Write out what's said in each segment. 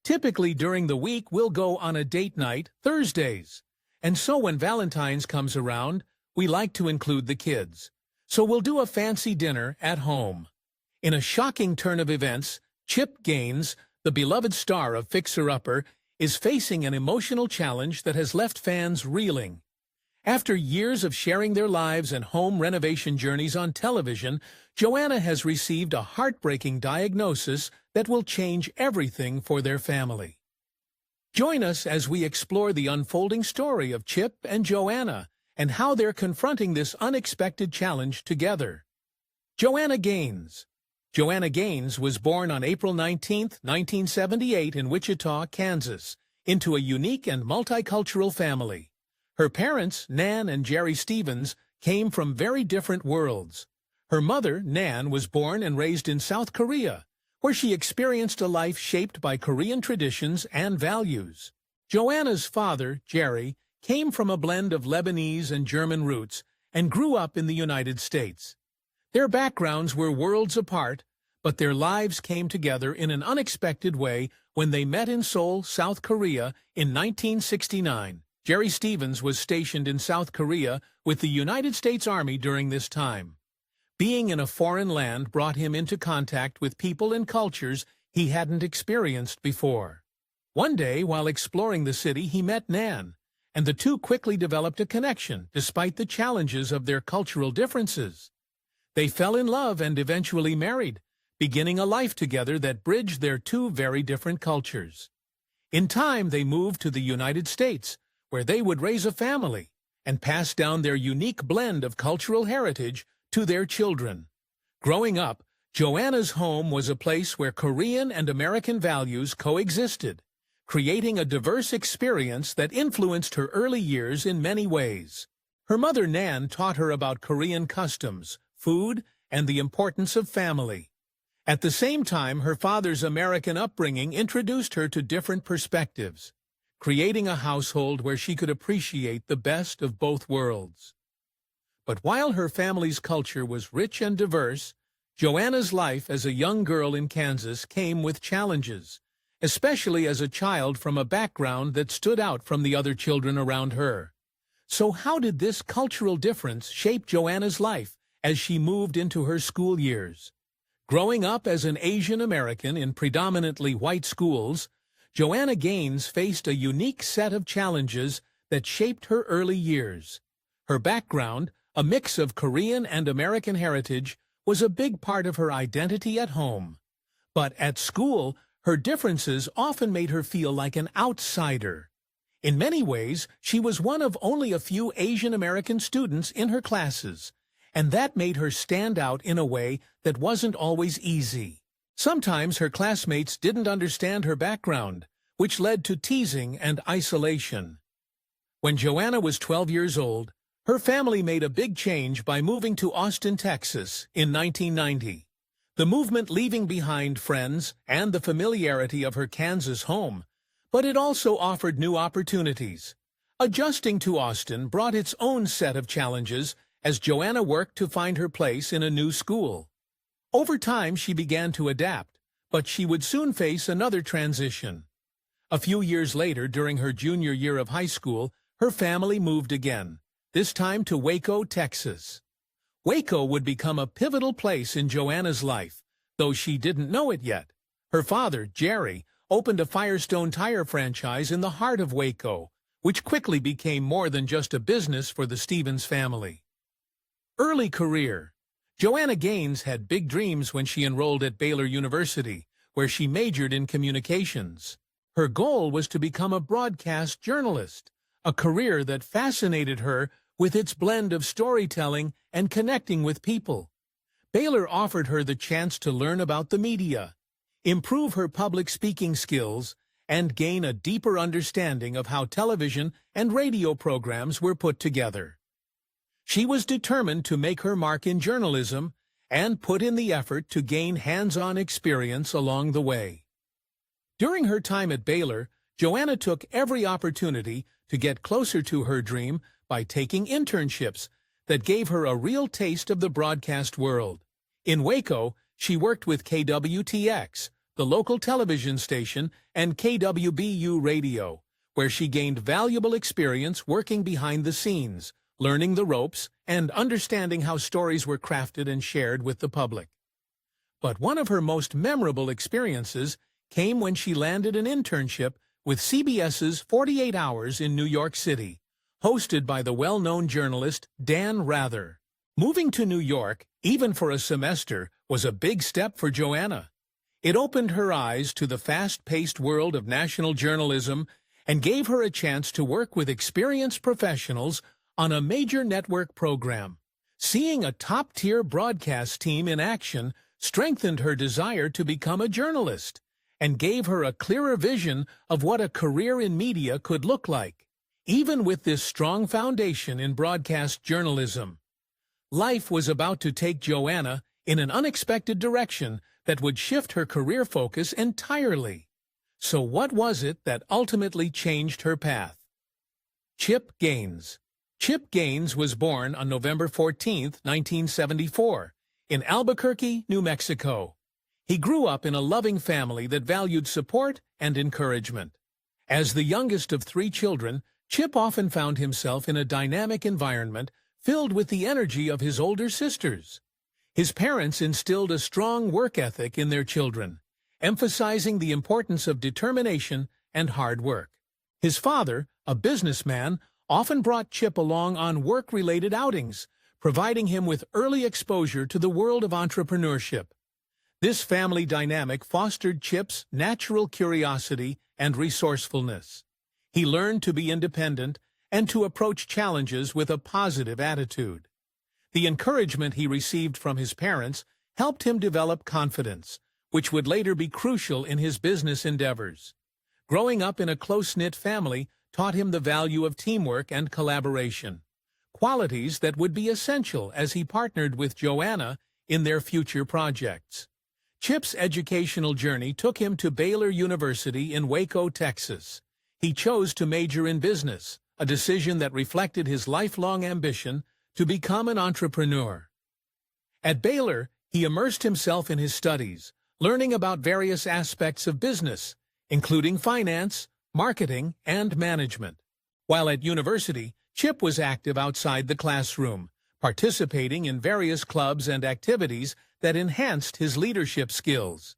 Typically during the week, we'll go on a date night Thursdays. And so when Valentine's comes around, we like to include the kids. So we'll do a fancy dinner at home. In a shocking turn of events, Chip Gaines, the beloved star of Fixer Upper, is facing an emotional challenge that has left fans reeling. After years of sharing their lives and home renovation journeys on television, Joanna has received a heartbreaking diagnosis that will change everything for their family. Join us as we explore the unfolding story of Chip and Joanna and how they're confronting this unexpected challenge together. Joanna Gaines. Joanna Gaines was born on April 19, 1978 in Wichita, Kansas, into a unique and multicultural family. Her parents, Nan and Jerry Stevens, came from very different worlds. Her mother, Nan, was born and raised in South Korea, where she experienced a life shaped by Korean traditions and values. Joanna's father, Jerry, came from a blend of Lebanese and German roots and grew up in the United States. Their backgrounds were worlds apart, but their lives came together in an unexpected way when they met in Seoul, South Korea, in 1969. Jerry Stevens was stationed in South Korea with the United States Army during this time. Being in a foreign land brought him into contact with people and cultures he hadn't experienced before. One day, while exploring the city, he met Nan, and the two quickly developed a connection despite the challenges of their cultural differences. They fell in love and eventually married, beginning a life together that bridged their two very different cultures. In time, they moved to the United States, where they would raise a family and pass down their unique blend of cultural heritage to their children. Growing up, Joanna's home was a place where Korean and American values coexisted, creating a diverse experience that influenced her early years in many ways. Her mother Nan taught her about Korean customs, food, and the importance of family. At the same time, her father's American upbringing introduced her to different perspectives, creating a household where she could appreciate the best of both worlds. But while her family's culture was rich and diverse, Joanna's life as a young girl in Kansas came with challenges, especially as a child from a background that stood out from the other children around her. So how did this cultural difference shape Joanna's life as she moved into her school years? Growing up as an Asian American in predominantly white schools, Joanna Gaines faced a unique set of challenges that shaped her early years. Her background, a mix of Korean and American heritage, was a big part of her identity at home. But at school, her differences often made her feel like an outsider. In many ways, she was one of only a few Asian American students in her classes, and that made her stand out in a way that wasn't always easy. Sometimes her classmates didn't understand her background, which led to teasing and isolation. When Joanna was 12 years old, her family made a big change by moving to Austin, Texas, in 1990. The movement leaving behind friends and the familiarity of her Kansas home, but it also offered new opportunities. Adjusting to Austin brought its own set of challenges as Joanna worked to find her place in a new school. Over time, she began to adapt, but she would soon face another transition. A few years later, during her junior year of high school, her family moved again, this time to Waco, Texas. Waco would become a pivotal place in Joanna's life, though she didn't know it yet. Her father, Jerry, opened a Firestone tire franchise in the heart of Waco, which quickly became more than just a business for the Stevens family. Early career. Joanna Gaines had big dreams when she enrolled at Baylor University, where she majored in communications. Her goal was to become a broadcast journalist, a career that fascinated her with its blend of storytelling and connecting with people. Baylor offered her the chance to learn about the media, improve her public speaking skills, and gain a deeper understanding of how television and radio programs were put together. She was determined to make her mark in journalism and put in the effort to gain hands-on experience along the way. During her time at Baylor, Joanna took every opportunity to get closer to her dream by taking internships that gave her a real taste of the broadcast world. In Waco, she worked with KWTX, the local television station, and KWBU radio, where she gained valuable experience working behind the scenes, learning the ropes, and understanding how stories were crafted and shared with the public. But one of her most memorable experiences came when she landed an internship with CBS's 48 Hours in New York City, hosted by the well-known journalist Dan Rather. Moving to New York, even for a semester, was a big step for Joanna. It opened her eyes to the fast-paced world of national journalism and gave her a chance to work with experienced professionals on a major network program. Seeing a top-tier broadcast team in action strengthened her desire to become a journalist and gave her a clearer vision of what a career in media could look like. Even with this strong foundation in broadcast journalism, life was about to take Joanna in an unexpected direction that would shift her career focus entirely. So what was it that ultimately changed her path? Chip Gaines. Chip Gaines was born on November 14, 1974, in Albuquerque, New Mexico. He grew up in a loving family that valued support and encouragement. As the youngest of 3 children, Chip often found himself in a dynamic environment filled with the energy of his older sisters. His parents instilled a strong work ethic in their children, emphasizing the importance of determination and hard work. His father, a businessman, often brought Chip along on work-related outings, providing him with early exposure to the world of entrepreneurship. This family dynamic fostered Chip's natural curiosity and resourcefulness. He learned to be independent and to approach challenges with a positive attitude. The encouragement he received from his parents helped him develop confidence, which would later be crucial in his business endeavors. Growing up in a close-knit family taught him the value of teamwork and collaboration, qualities that would be essential as he partnered with Joanna in their future projects. Chip's educational journey took him to Baylor University in Waco, Texas. He chose to major in business, a decision that reflected his lifelong ambition to become an entrepreneur. At Baylor, he immersed himself in his studies, learning about various aspects of business, including finance, marketing, and management. While at university, Chip was active outside the classroom, participating in various clubs and activities that enhanced his leadership skills.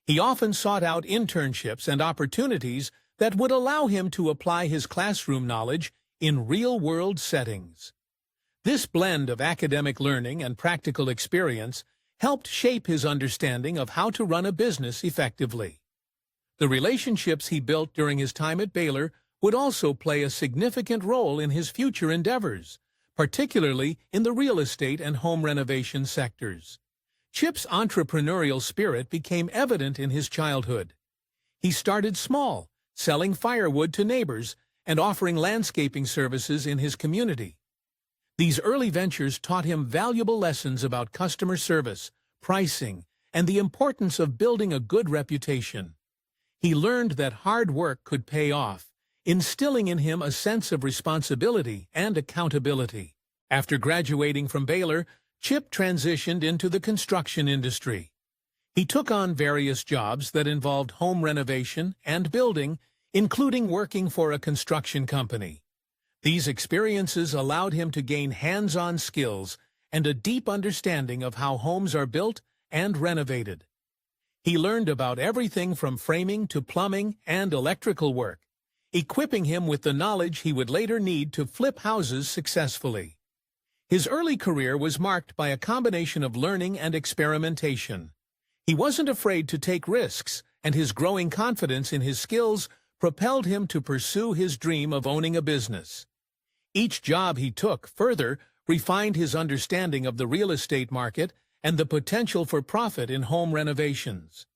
He often sought out internships and opportunities that would allow him to apply his classroom knowledge in real-world settings. This blend of academic learning and practical experience helped shape his understanding of how to run a business effectively. The relationships he built during his time at Baylor would also play a significant role in his future endeavors, particularly in the real estate and home renovation sectors. Chip's entrepreneurial spirit became evident in his childhood. He started small, selling firewood to neighbors and offering landscaping services in his community. These early ventures taught him valuable lessons about customer service, pricing, and the importance of building a good reputation. He learned that hard work could pay off, instilling in him a sense of responsibility and accountability. After graduating from Baylor, Chip transitioned into the construction industry. He took on various jobs that involved home renovation and building, including working for a construction company. These experiences allowed him to gain hands-on skills and a deep understanding of how homes are built and renovated. He learned about everything from framing to plumbing and electrical work, equipping him with the knowledge he would later need to flip houses successfully. His early career was marked by a combination of learning and experimentation. He wasn't afraid to take risks, and his growing confidence in his skills propelled him to pursue his dream of owning a business. Each job he took further refined his understanding of the real estate market and the potential for profit in home renovations.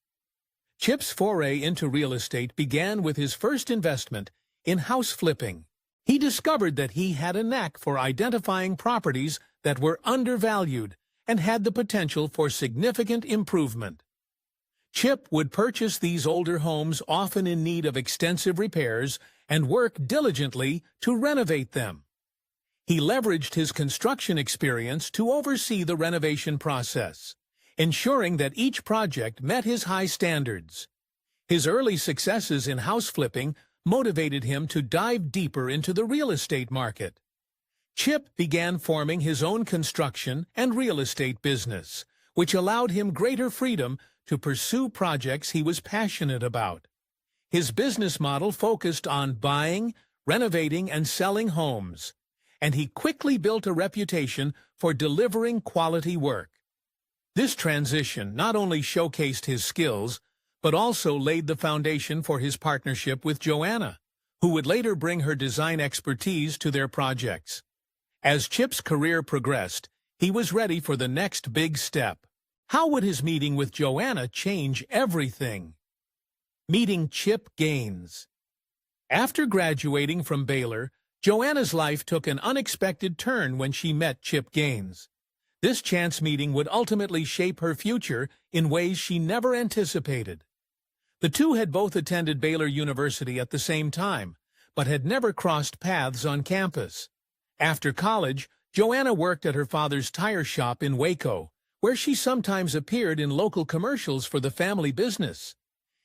Chip's foray into real estate began with his first investment in house flipping. He discovered that he had a knack for identifying properties that were undervalued and had the potential for significant improvement. Chip would purchase these older homes often in need of extensive repairs and work diligently to renovate them. He leveraged his construction experience to oversee the renovation process, ensuring that each project met his high standards. His early successes in house flipping motivated him to dive deeper into the real estate market. Chip began forming his own construction and real estate business, which allowed him greater freedom to pursue projects he was passionate about. His business model focused on buying, renovating, and selling homes, and he quickly built a reputation for delivering quality work. This transition not only showcased his skills, but also laid the foundation for his partnership with Joanna, who would later bring her design expertise to their projects. As Chip's career progressed, he was ready for the next big step. How would his meeting with Joanna change everything? Meeting Chip Gaines. After graduating from Baylor, Joanna's life took an unexpected turn when she met Chip Gaines. This chance meeting would ultimately shape her future in ways she never anticipated. The two had both attended Baylor University at the same time, but had never crossed paths on campus. After college, Joanna worked at her father's tire shop in Waco, where she sometimes appeared in local commercials for the family business.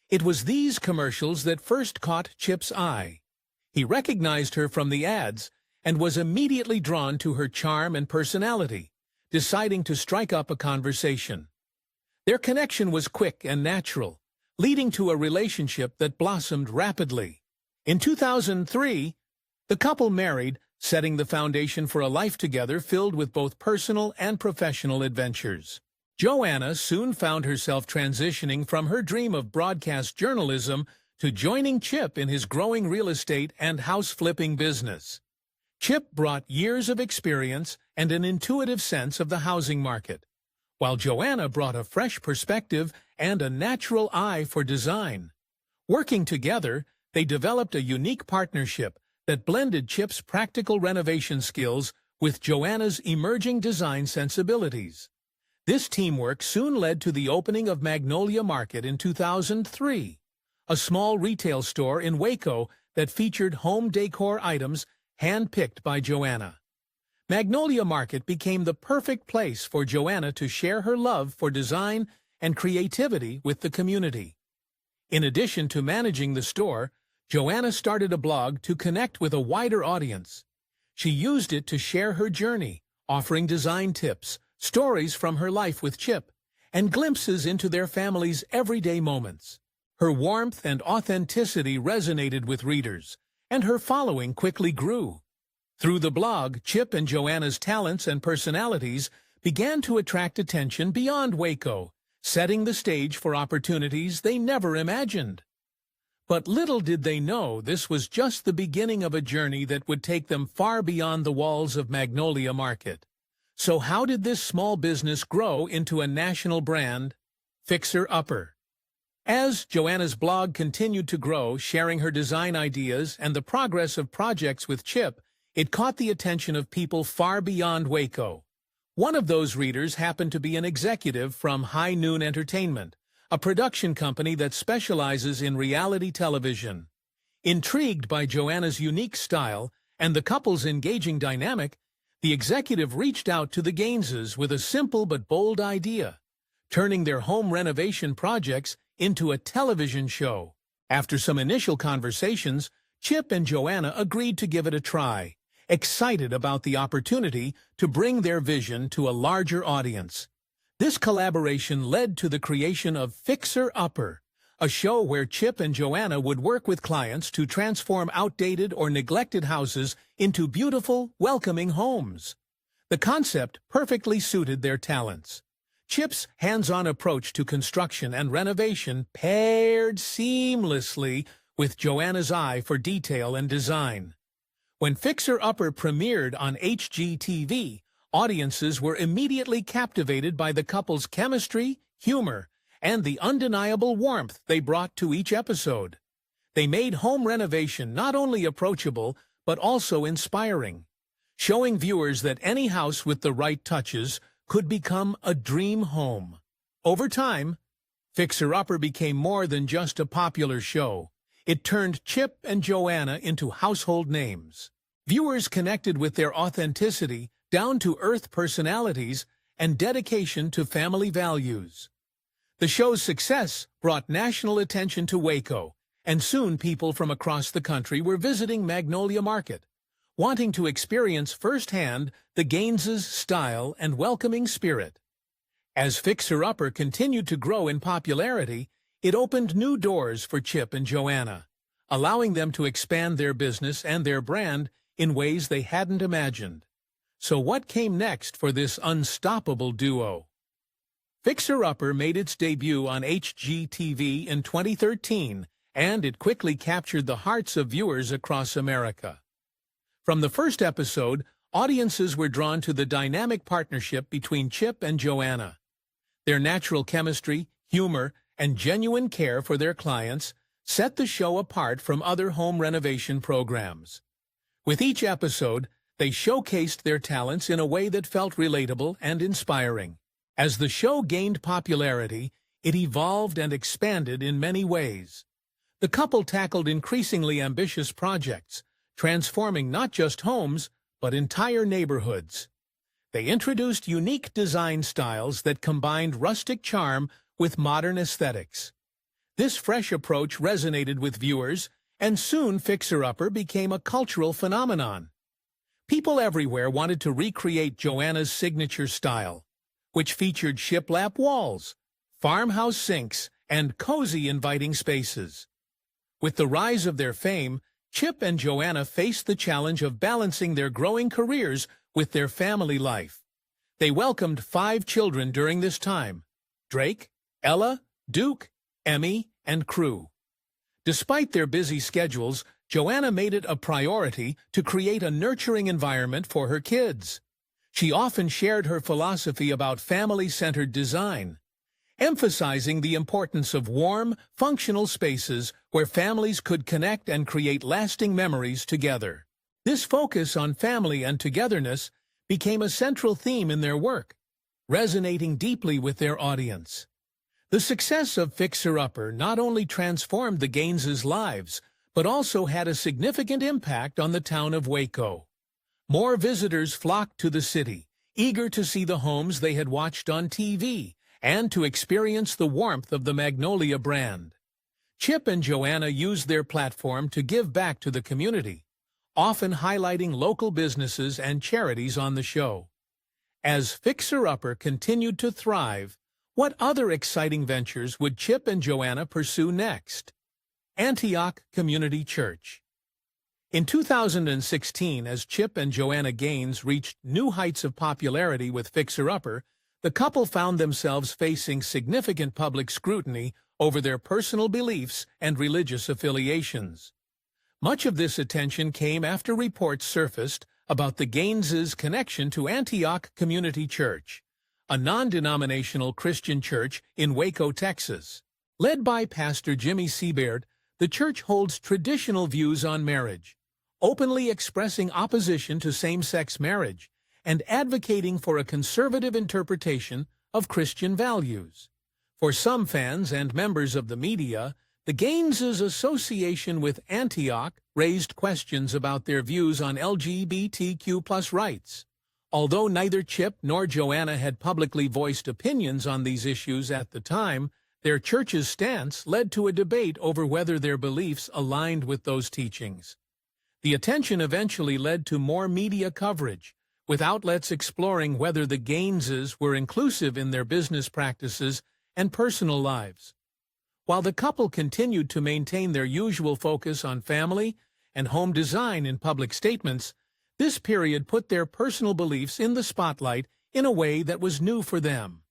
It was these commercials that first caught Chip's eye. He recognized her from the ads and was immediately drawn to her charm and personality, deciding to strike up a conversation. Their connection was quick and natural, leading to a relationship that blossomed rapidly. In 2003, the couple married, setting the foundation for a life together filled with both personal and professional adventures. Joanna soon found herself transitioning from her dream of broadcast journalism to joining Chip in his growing real estate and house-flipping business. Chip brought years of experience and an intuitive sense of the housing market, while Joanna brought a fresh perspective and a natural eye for design. Working together, they developed a unique partnership that blended Chip's practical renovation skills with Joanna's emerging design sensibilities. This teamwork soon led to the opening of Magnolia Market in 2003, a small retail store in Waco that featured home decor items hand-picked by Joanna. Magnolia Market became the perfect place for Joanna to share her love for design and creativity with the community. In addition to managing the store, Joanna started a blog to connect with a wider audience. She used it to share her journey, offering design tips, stories from her life with Chip, and glimpses into their family's everyday moments. Her warmth and authenticity resonated with readers, and her following quickly grew. Through the blog, Chip and Joanna's talents and personalities began to attract attention beyond Waco, setting the stage for opportunities they never imagined. But little did they know this was just the beginning of a journey that would take them far beyond the walls of Magnolia Market. So how did this small business grow into a national brand? Fixer Upper. As Joanna's blog continued to grow, sharing her design ideas and the progress of projects with Chip, it caught the attention of people far beyond Waco. One of those readers happened to be an executive from High Noon Entertainment, a production company that specializes in reality television. Intrigued by Joanna's unique style and the couple's engaging dynamic, the executive reached out to the Gaineses with a simple but bold idea, turning their home renovation projects into a television show. After some initial conversations, Chip and Joanna agreed to give it a try, excited about the opportunity to bring their vision to a larger audience. This collaboration led to the creation of Fixer Upper, a show where Chip and Joanna would work with clients to transform outdated or neglected houses into beautiful, welcoming homes. The concept perfectly suited their talents. Chip's hands-on approach to construction and renovation paired seamlessly with Joanna's eye for detail and design. When Fixer Upper premiered on HGTV, audiences were immediately captivated by the couple's chemistry, humor, and the undeniable warmth they brought to each episode. They made home renovation not only approachable, but also inspiring, showing viewers that any house with the right touches could become a dream home. Over time, Fixer Upper became more than just a popular show. It turned Chip and Joanna into household names. Viewers connected with their authenticity, down-to-earth personalities, and dedication to family values. The show's success brought national attention to Waco, and soon people from across the country were visiting Magnolia Market, wanting to experience firsthand the Gaines' style and welcoming spirit. As Fixer Upper continued to grow in popularity, it opened new doors for Chip and Joanna, allowing them to expand their business and their brand in ways they hadn't imagined. So what came next for this unstoppable duo? Fixer Upper made its debut on HGTV in 2013, and it quickly captured the hearts of viewers across America. From the first episode, audiences were drawn to the dynamic partnership between Chip and Joanna. Their natural chemistry, humor, and genuine care for their clients set the show apart from other home renovation programs. With each episode, they showcased their talents in a way that felt relatable and inspiring. As the show gained popularity, it evolved and expanded in many ways. The couple tackled increasingly ambitious projects, transforming not just homes, but entire neighborhoods. They introduced unique design styles that combined rustic charm with modern aesthetics. This fresh approach resonated with viewers, and soon Fixer Upper became a cultural phenomenon. People everywhere wanted to recreate Joanna's signature style, which featured shiplap walls, farmhouse sinks, and cozy, inviting spaces. With the rise of their fame, Chip and Joanna faced the challenge of balancing their growing careers with their family life. They welcomed 5 children during this time: Drake, Ella, Duke, Emmy, and Crew. Despite their busy schedules, Joanna made it a priority to create a nurturing environment for her kids. She often shared her philosophy about family-centered design, emphasizing the importance of warm, functional spaces where families could connect and create lasting memories together. This focus on family and togetherness became a central theme in their work, resonating deeply with their audience. The success of Fixer Upper not only transformed the Gaines' lives, but also had a significant impact on the town of Waco. More visitors flocked to the city, eager to see the homes they had watched on TV and to experience the warmth of the Magnolia brand. Chip and Joanna used their platform to give back to the community, often highlighting local businesses and charities on the show. As Fixer Upper continued to thrive, what other exciting ventures would Chip and Joanna pursue next? Antioch Community Church. In 2016, as Chip and Joanna Gaines reached new heights of popularity with Fixer Upper, the couple found themselves facing significant public scrutiny over their personal beliefs and religious affiliations. Much of this attention came after reports surfaced about the Gaines' connection to Antioch Community Church, a non-denominational Christian church in Waco, Texas. Led by Pastor Jimmy Seabaird, the church holds traditional views on marriage, openly expressing opposition to same-sex marriage and advocating for a conservative interpretation of Christian values. For some fans and members of the media, the Gaines' association with Antioch raised questions about their views on LGBTQ+ rights. Although neither Chip nor Joanna had publicly voiced opinions on these issues at the time, their church's stance led to a debate over whether their beliefs aligned with those teachings. The attention eventually led to more media coverage, with outlets exploring whether the Gaineses were inclusive in their business practices and personal lives. While the couple continued to maintain their usual focus on family and home design in public statements, this period put their personal beliefs in the spotlight in a way that was new for them.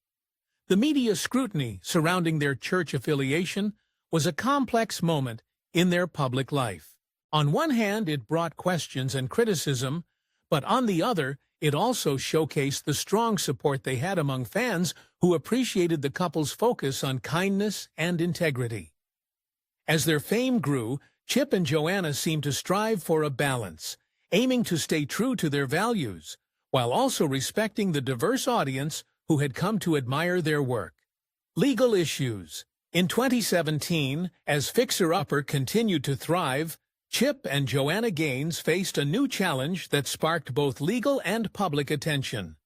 The media scrutiny surrounding their church affiliation was a complex moment in their public life. On one hand, it brought questions and criticism, but on the other, it also showcased the strong support they had among fans who appreciated the couple's focus on kindness and integrity. As their fame grew, Chip and Joanna seemed to strive for a balance, aiming to stay true to their values, while also respecting the diverse audience who had come to admire their work. Legal issues. In 2017, as Fixer Upper continued to thrive, Chip and Joanna Gaines faced a new challenge that sparked both legal and public attention.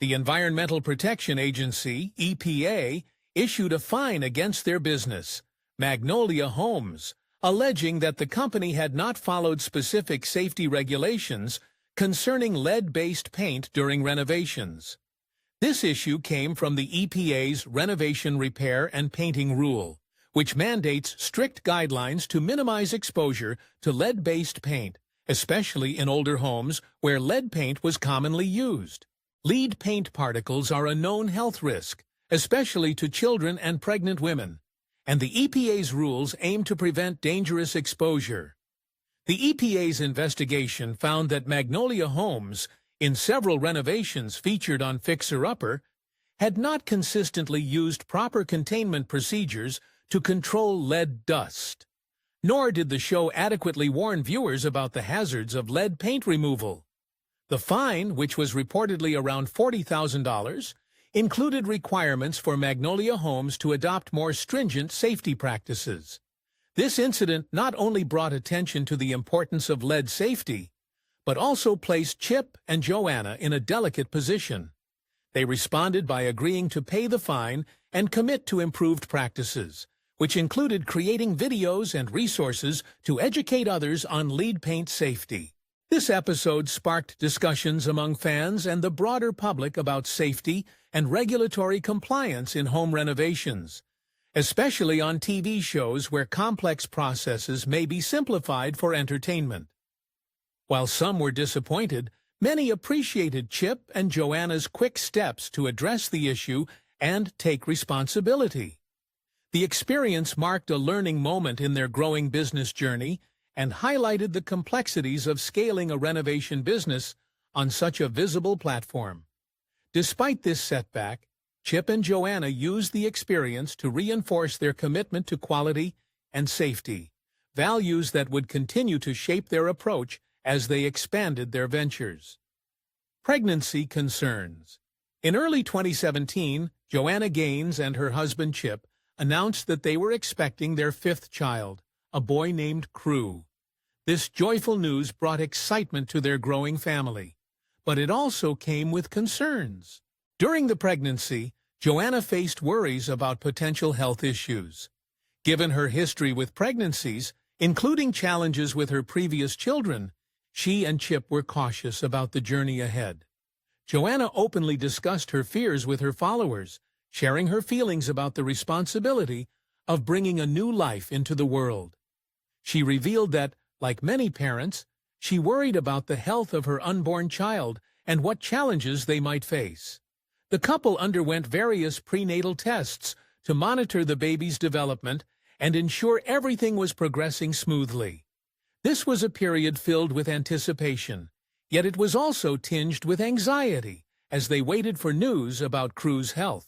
The Environmental Protection Agency, EPA, issued a fine against their business, Magnolia Homes, alleging that the company had not followed specific safety regulations concerning lead-based paint during renovations. This issue came from the EPA's Renovation Repair and Painting Rule, which mandates strict guidelines to minimize exposure to lead-based paint, especially in older homes where lead paint was commonly used. Lead paint particles are a known health risk, especially to children and pregnant women, and the EPA's rules aim to prevent dangerous exposure. The EPA's investigation found that Magnolia Homes, in several renovations featured on Fixer Upper, had not consistently used proper containment procedures to control lead dust. Nor did the show adequately warn viewers about the hazards of lead paint removal. The fine, which was reportedly around $40,000, included requirements for Magnolia Homes to adopt more stringent safety practices. This incident not only brought attention to the importance of lead safety, but also placed Chip and Joanna in a delicate position. They responded by agreeing to pay the fine and commit to improved practices, which included creating videos and resources to educate others on lead paint safety. This episode sparked discussions among fans and the broader public about safety and regulatory compliance in home renovations, especially on TV shows where complex processes may be simplified for entertainment. While some were disappointed, many appreciated Chip and Joanna's quick steps to address the issue and take responsibility. The experience marked a learning moment in their growing business journey and highlighted the complexities of scaling a renovation business on such a visible platform. Despite this setback, Chip and Joanna used the experience to reinforce their commitment to quality and safety, values that would continue to shape their approach as they expanded their ventures. Pregnancy concerns. In early 2017, Joanna Gaines and her husband Chip announced that they were expecting their fifth child, a boy named Crew. This joyful news brought excitement to their growing family, but it also came with concerns. During the pregnancy, Joanna faced worries about potential health issues. Given her history with pregnancies, including challenges with her previous children, she and Chip were cautious about the journey ahead. Joanna openly discussed her fears with her followers, sharing her feelings about the responsibility of bringing a new life into the world. She revealed that, like many parents, she worried about the health of her unborn child and what challenges they might face. The couple underwent various prenatal tests to monitor the baby's development and ensure everything was progressing smoothly. This was a period filled with anticipation, yet it was also tinged with anxiety as they waited for news about Crew's health.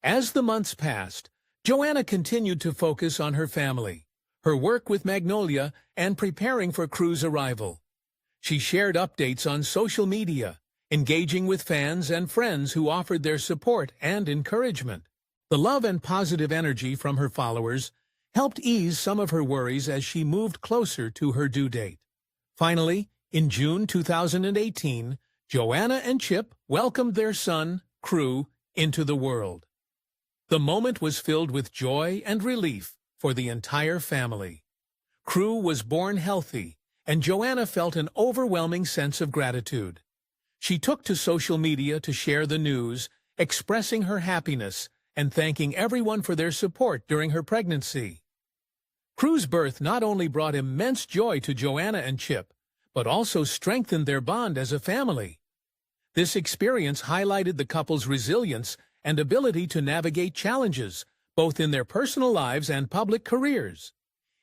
As the months passed, Joanna continued to focus on her family, her work with Magnolia, and preparing for Crew's arrival. She shared updates on social media, engaging with fans and friends who offered their support and encouragement. The love and positive energy from her followers helped ease some of her worries as she moved closer to her due date. Finally, in June 2018, Joanna and Chip welcomed their son, Crew, into the world. The moment was filled with joy and relief for the entire family. Crew was born healthy, and Joanna felt an overwhelming sense of gratitude. She took to social media to share the news, expressing her happiness and thanking everyone for their support during her pregnancy. Crew's birth not only brought immense joy to Joanna and Chip, but also strengthened their bond as a family. This experience highlighted the couple's resilience and ability to navigate challenges, both in their personal lives and public careers.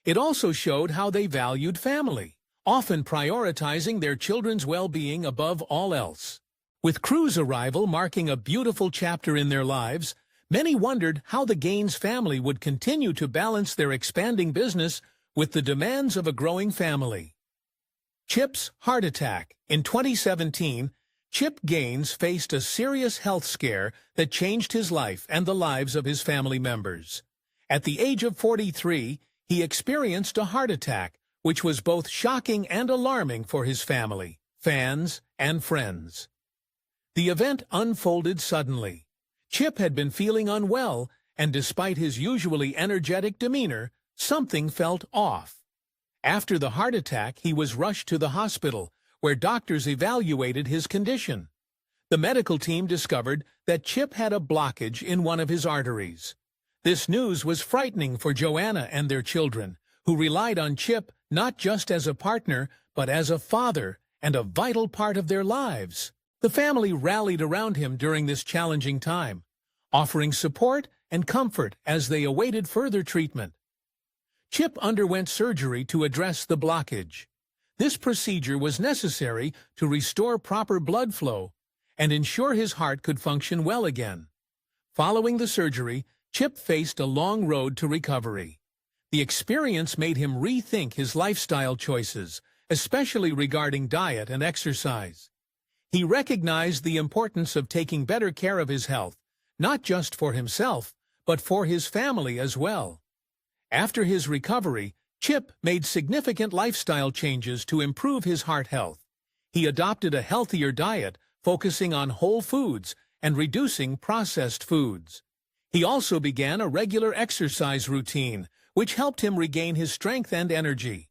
It also showed how they valued family, often prioritizing their children's well-being above all else. With Crew's arrival marking a beautiful chapter in their lives, many wondered how the Gaines family would continue to balance their expanding business with the demands of a growing family. Chip's heart attack. In 2017, Chip Gaines faced a serious health scare that changed his life and the lives of his family members. At the age of 43, he experienced a heart attack, which was both shocking and alarming for his family, fans, and friends. The event unfolded suddenly. Chip had been feeling unwell, and despite his usually energetic demeanor, something felt off. After the heart attack, he was rushed to the hospital, where doctors evaluated his condition. The medical team discovered that Chip had a blockage in one of his arteries. This news was frightening for Joanna and their children, who relied on Chip not just as a partner, but as a father and a vital part of their lives. The family rallied around him during this challenging time, offering support and comfort as they awaited further treatment. Chip underwent surgery to address the blockage. This procedure was necessary to restore proper blood flow and ensure his heart could function well again. Following the surgery, Chip faced a long road to recovery. The experience made him rethink his lifestyle choices, especially regarding diet and exercise. He recognized the importance of taking better care of his health, not just for himself, but for his family as well. After his recovery, Chip made significant lifestyle changes to improve his heart health. He adopted a healthier diet, focusing on whole foods and reducing processed foods. He also began a regular exercise routine, which helped him regain his strength and energy.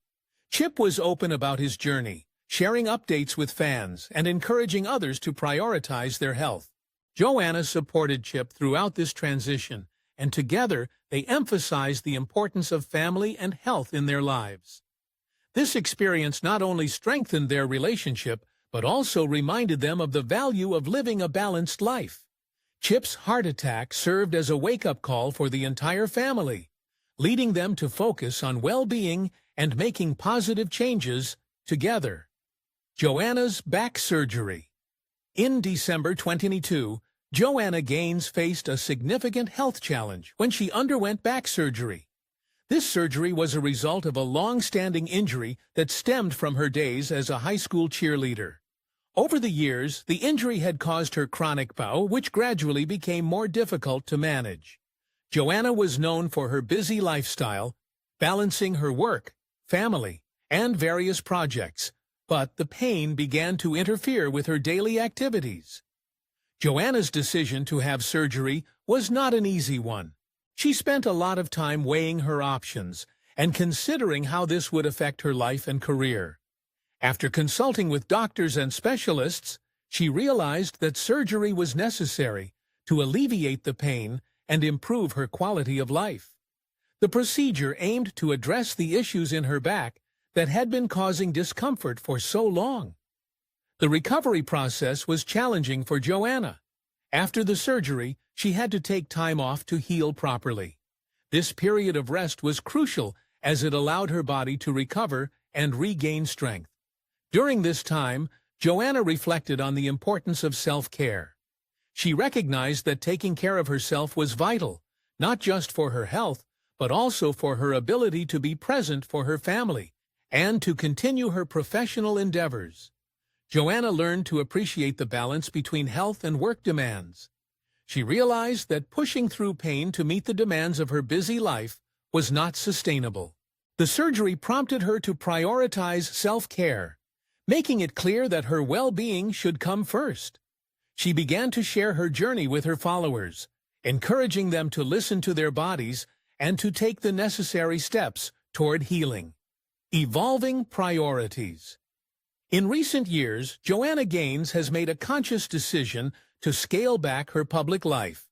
Chip was open about his journey, sharing updates with fans and encouraging others to prioritize their health. Joanna supported Chip throughout this transition, and together they emphasized the importance of family and health in their lives. This experience not only strengthened their relationship, but also reminded them of the value of living a balanced life. Chip's heart attack served as a wake-up call for the entire family, leading them to focus on well-being and making positive changes together. Joanna's back surgery. In December 2022, Joanna Gaines faced a significant health challenge when she underwent back surgery. This surgery was a result of a long-standing injury that stemmed from her days as a high school cheerleader. Over the years, the injury had caused her chronic pain, which gradually became more difficult to manage. Joanna was known for her busy lifestyle, balancing her work, family, and various projects, but the pain began to interfere with her daily activities. Joanna's decision to have surgery was not an easy one. She spent a lot of time weighing her options and considering how this would affect her life and career. After consulting with doctors and specialists, she realized that surgery was necessary to alleviate the pain and improve her quality of life. The procedure aimed to address the issues in her back that had been causing discomfort for so long. The recovery process was challenging for Joanna. After the surgery, she had to take time off to heal properly. This period of rest was crucial as it allowed her body to recover and regain strength. During this time, Joanna reflected on the importance of self-care. She recognized that taking care of herself was vital, not just for her health, but also for her ability to be present for her family and to continue her professional endeavors. Joanna learned to appreciate the balance between health and work demands. She realized that pushing through pain to meet the demands of her busy life was not sustainable. The surgery prompted her to prioritize self-care, making it clear that her well-being should come first. She began to share her journey with her followers, encouraging them to listen to their bodies and to take the necessary steps toward healing. Evolving priorities. In recent years, Joanna Gaines has made a conscious decision to scale back her public life.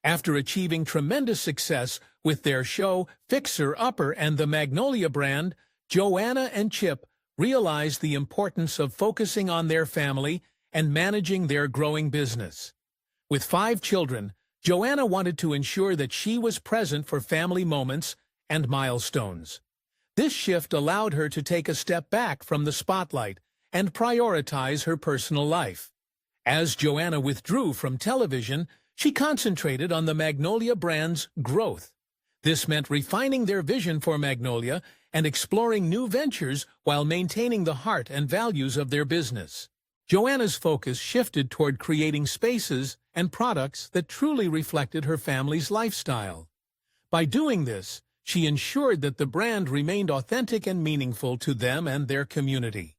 After achieving tremendous success with their show Fixer Upper and the Magnolia brand, Joanna and Chip realized the importance of focusing on their family and managing their growing business. With 5 children, Joanna wanted to ensure that she was present for family moments and milestones. This shift allowed her to take a step back from the spotlight and prioritize her personal life. As Joanna withdrew from television, she concentrated on the Magnolia brand's growth. This meant refining their vision for Magnolia and exploring new ventures while maintaining the heart and values of their business. Joanna's focus shifted toward creating spaces and products that truly reflected her family's lifestyle. By doing this, she ensured that the brand remained authentic and meaningful to them and their community.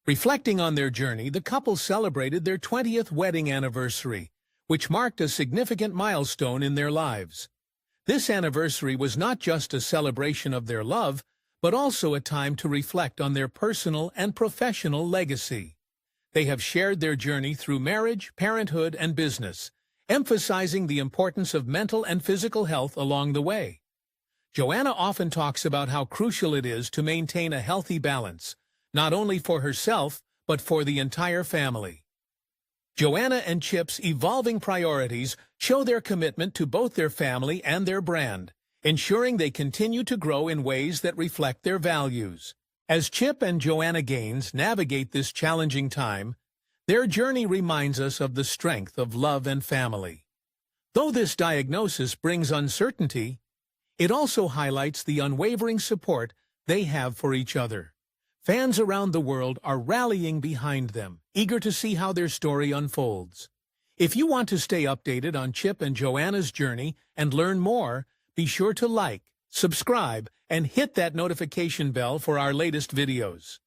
Reflecting on their journey, the couple celebrated their 20th wedding anniversary, which marked a significant milestone in their lives. This anniversary was not just a celebration of their love, but also a time to reflect on their personal and professional legacy. They have shared their journey through marriage, parenthood, and business, emphasizing the importance of mental and physical health along the way. Joanna often talks about how crucial it is to maintain a healthy balance, not only for herself, but for the entire family. Joanna and Chip's evolving priorities show their commitment to both their family and their brand, ensuring they continue to grow in ways that reflect their values. As Chip and Joanna Gaines navigate this challenging time, their journey reminds us of the strength of love and family. Though this diagnosis brings uncertainty, it also highlights the unwavering support they have for each other. Fans around the world are rallying behind them, eager to see how their story unfolds. If you want to stay updated on Chip and Joanna's journey and learn more, be sure to like, subscribe, and hit that notification bell for our latest videos.